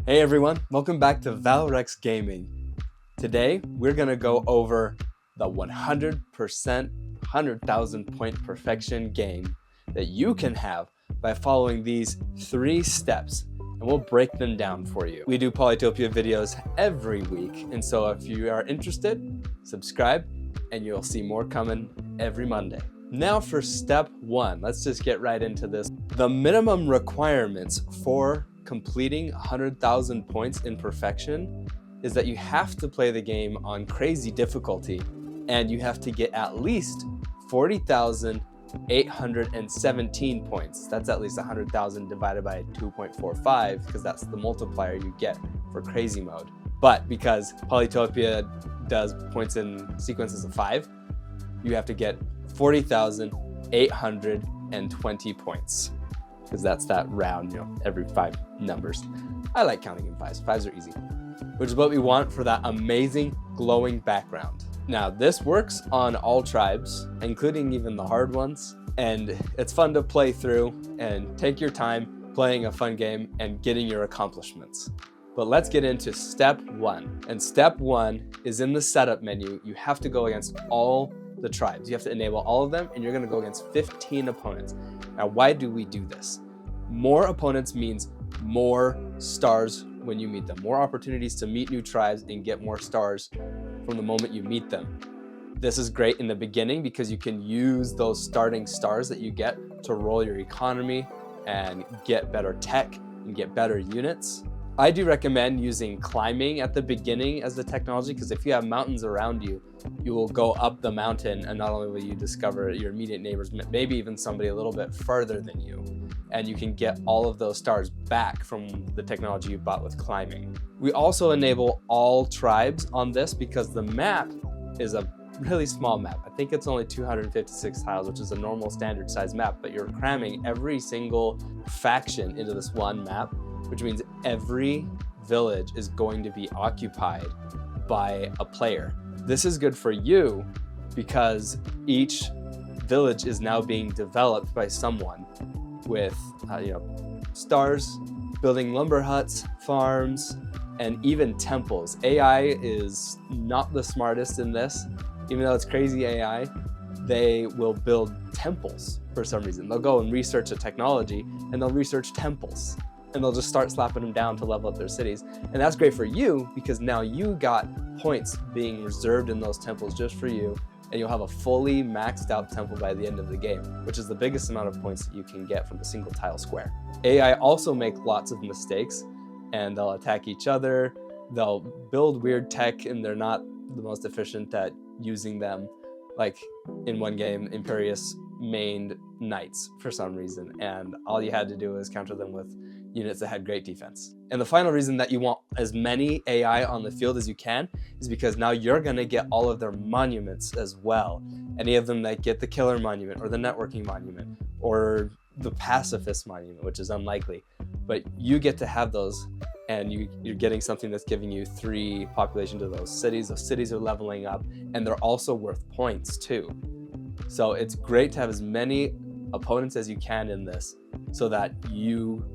Hey everyone, welcome back to Valrex Gaming. Today, we're gonna go over the 100%, 100,000 point perfection game that you can have by following these 3 steps, and we'll break them down for you. We do Polytopia videos every week, and so if you are interested, subscribe, and you'll see more coming every Monday. Now for step 1, let's just get right into this. The minimum requirements for completing 100,000 points in perfection is that you have to play the game on crazy difficulty and you have to get at least 40,817 points. That's at least 100,000 divided by 2.45 because that's the multiplier you get for crazy mode. But because Polytopia does points in sequences of 5, you have to get 40,820 points. Because that's that round, every 5 numbers. I like counting in 5s. 5s are easy. Which is what we want for that amazing glowing background. Now, this works on all tribes, including even the hard ones. And it's fun to play through and take your time playing a fun game and getting your accomplishments. But let's get into step 1. And step 1 is in the setup menu. You have to go against all the tribes. You have to enable all of them, and you're gonna go against 15 opponents. Now, why do we do this? More opponents means more stars when you meet them. More opportunities to meet new tribes and get more stars from the moment you meet them. This is great in the beginning because you can use those starting stars that you get to roll your economy and get better tech and get better units. I do recommend using climbing at the beginning as the technology, because if you have mountains around you, you will go up the mountain and not only will you discover your immediate neighbors, maybe even somebody a little bit further than you, and you can get all of those stars back from the technology you bought with climbing. We also enable all tribes on this because the map is a really small map. I think it's only 256 tiles, which is a normal standard size map, but you're cramming every single faction into this one map, which means every village is going to be occupied by a player. This is good for you because each village is now being developed by someone with stars, building lumber huts, farms, and even temples. AI is not the smartest in this. Even though it's crazy AI, they will build temples for some reason. They'll go and research a technology and they'll research temples. And they'll just start slapping them down to level up their cities. And that's great for you because now you got points being reserved in those temples just for you, and you'll have a fully maxed out temple by the end of the game, which is the biggest amount of points that you can get from a single tile square. AI also make lots of mistakes, and they'll attack each other. They'll build weird tech, and they're not the most efficient at using them. Like in one game, Imperius mained knights for some reason, and all you had to do was counter them with units that had great defense. And the final reason that you want as many AI on the field as you can is because now you're gonna get all of their monuments as well. Any of them that get the killer monument or the networking monument or the pacifist monument, which is unlikely, but you get to have those, and you're getting something that's giving you 3 population to those cities. Those cities are leveling up, and they're also worth points too. So it's great to have as many opponents as you can in this so that you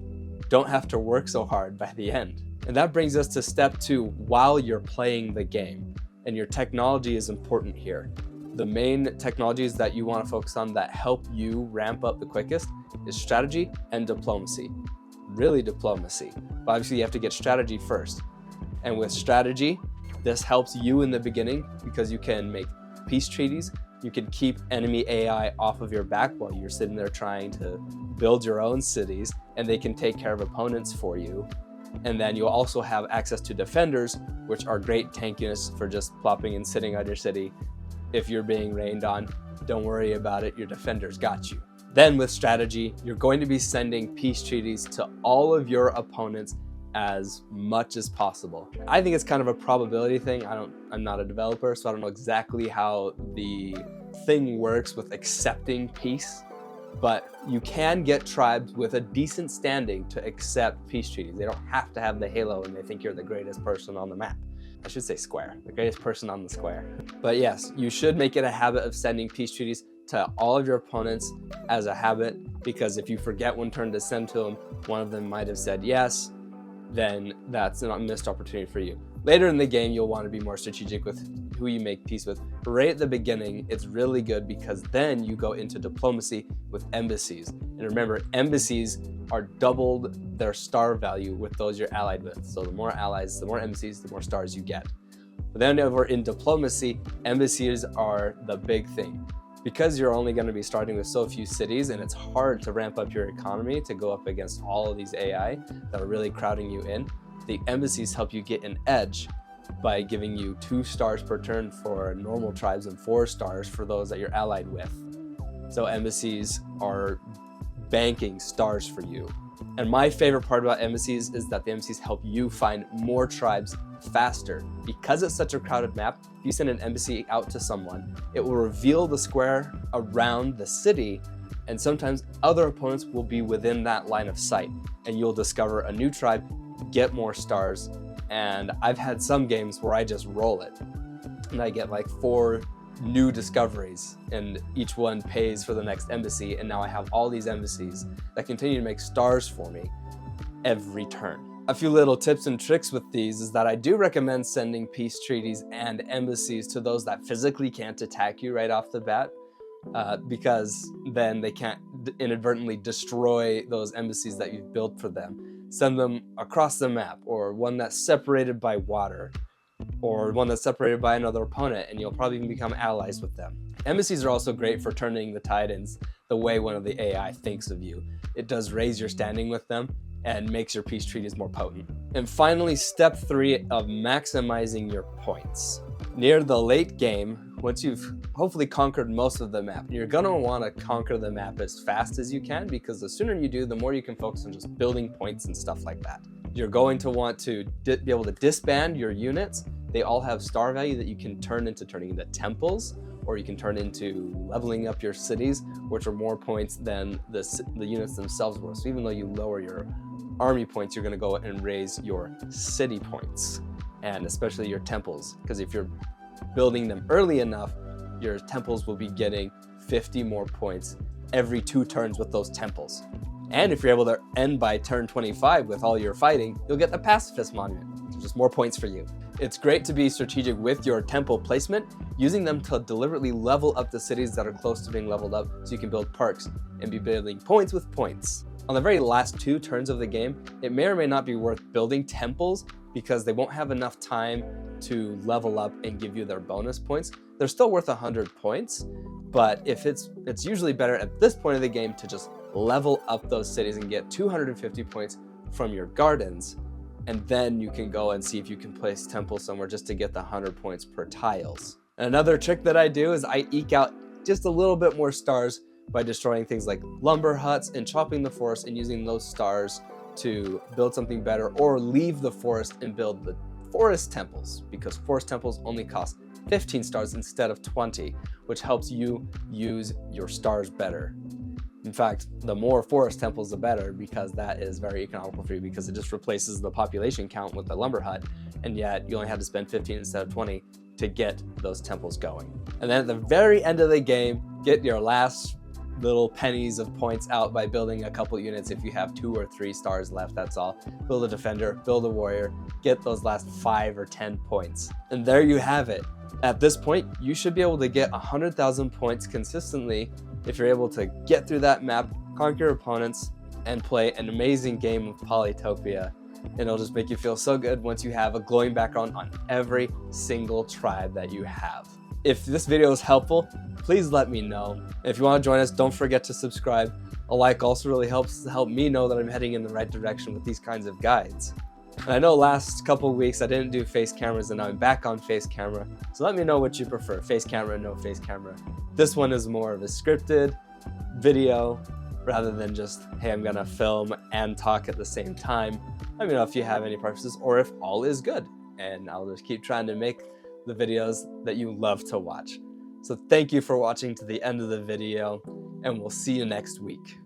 don't have to work so hard by the end. And that brings us to step 2 while you're playing the game. And your technology is important here. The main technologies that you want to focus on that help you ramp up the quickest is strategy and diplomacy. Really diplomacy. But obviously you have to get strategy first. And with strategy, this helps you in the beginning because you can make peace treaties. You can keep enemy AI off of your back while you're sitting there trying to build your own cities, and they can take care of opponents for you. And then you'll also have access to defenders, which are great tankiness for just plopping and sitting on your city. If you're being rained on, don't worry about it, your defenders got you. Then with strategy, you're going to be sending peace treaties to all of your opponents as much as possible. I think it's kind of a probability thing. I'm not a developer, so I don't know exactly how the thing works with accepting peace, but you can get tribes with a decent standing to accept peace treaties. They don't have to have the halo and they think you're the greatest person on the map. I should say square, the greatest person on the square. But yes, you should make it a habit of sending peace treaties to all of your opponents as a habit, because if you forget one turn to send to them, one of them might have said yes, then that's a missed opportunity for you. Later in the game, you'll want to be more strategic with who you make peace with. But right at the beginning, it's really good because then you go into diplomacy with embassies. And remember, embassies are doubled their star value with those you're allied with. So the more allies, the more embassies, the more stars you get. But then over in diplomacy, embassies are the big thing. Because you're only going to be starting with so few cities and it's hard to ramp up your economy to go up against all of these AI that are really crowding you in, the embassies help you get an edge by giving you 2 stars per turn for normal tribes and 4 stars for those that you're allied with. So embassies are banking stars for you. And my favorite part about embassies is that the embassies help you find more tribes faster. Because it's such a crowded map, if you send an embassy out to someone, it will reveal the square around the city, and sometimes other opponents will be within that line of sight, and you'll discover a new tribe, get more stars. And I've had some games where I just roll it, and I get like 4 new discoveries, and each one pays for the next embassy, and now I have all these embassies that continue to make stars for me every turn. A few little tips and tricks with these is that I do recommend sending peace treaties and embassies to those that physically can't attack you right off the bat, because then they can't inadvertently destroy those embassies that you've built for them. Send them across the map, or one that's separated by water, or one that's separated by another opponent, and you'll probably even become allies with them. Embassies are also great for turning the tide in the way one of the AI thinks of you. It does raise your standing with them and makes your peace treaties more potent. And finally, step 3 of maximizing your points. Near the late game, once you've hopefully conquered most of the map, you're gonna wanna conquer the map as fast as you can, because the sooner you do, the more you can focus on just building points and stuff like that. You're going to want to be able to disband your units. They all have star value that you can turn into turning into temples, or you can turn into leveling up your cities, which are more points than the units themselves were. So even though you lower your army points, you're gonna go and raise your city points, and especially your temples, because if you're building them early enough, your temples will be getting 50 more points every 2 turns with those temples. And if you're able to end by turn 25 with all your fighting, you'll get the pacifist monument, so just more points for you. It's great to be strategic with your temple placement, using them to deliberately level up the cities that are close to being leveled up so you can build parks and be building points with points. On the very last 2 turns of the game, it may or may not be worth building temples because they won't have enough time to level up and give you their bonus points. They're still worth 100 points, but if it's usually better at this point of the game to just level up those cities and get 250 points from your gardens, and then you can go and see if you can place temples somewhere just to get the 100 points per tiles. And another trick that I do is I eke out just a little bit more stars by destroying things like lumber huts and chopping the forest and using those stars to build something better, or leave the forest and build the forest temples, because forest temples only cost 15 stars instead of 20, which helps you use your stars better. In fact, the more forest temples, the better, because that is very economical for you, because it just replaces the population count with the lumber hut, and yet you only have to spend 15 instead of 20 to get those temples going. And then at the very end of the game, get your last little pennies of points out by building a couple units. If you have 2 or 3 stars left, that's all. Build a defender, build a warrior, get those last 5 or 10 points. And there you have it. At this point, you should be able to get 100,000 points consistently if you're able to get through that map, conquer opponents, and play an amazing game of Polytopia. And it'll just make you feel so good once you have a glowing background on every single tribe that you have. If this video was helpful, please let me know. And if you want to join us, don't forget to subscribe. A like also really helps to help me know that I'm heading in the right direction with these kinds of guides. And I know last couple of weeks I didn't do face cameras, and now I'm back on face camera. So let me know what you prefer, face camera, no face camera. This one is more of a scripted video rather than just, hey, I'm gonna film and talk at the same time. Let me know if you have any preferences or if all is good, and I'll just keep trying to make the videos that you love to watch. So thank you for watching to the end of the video, and we'll see you next week.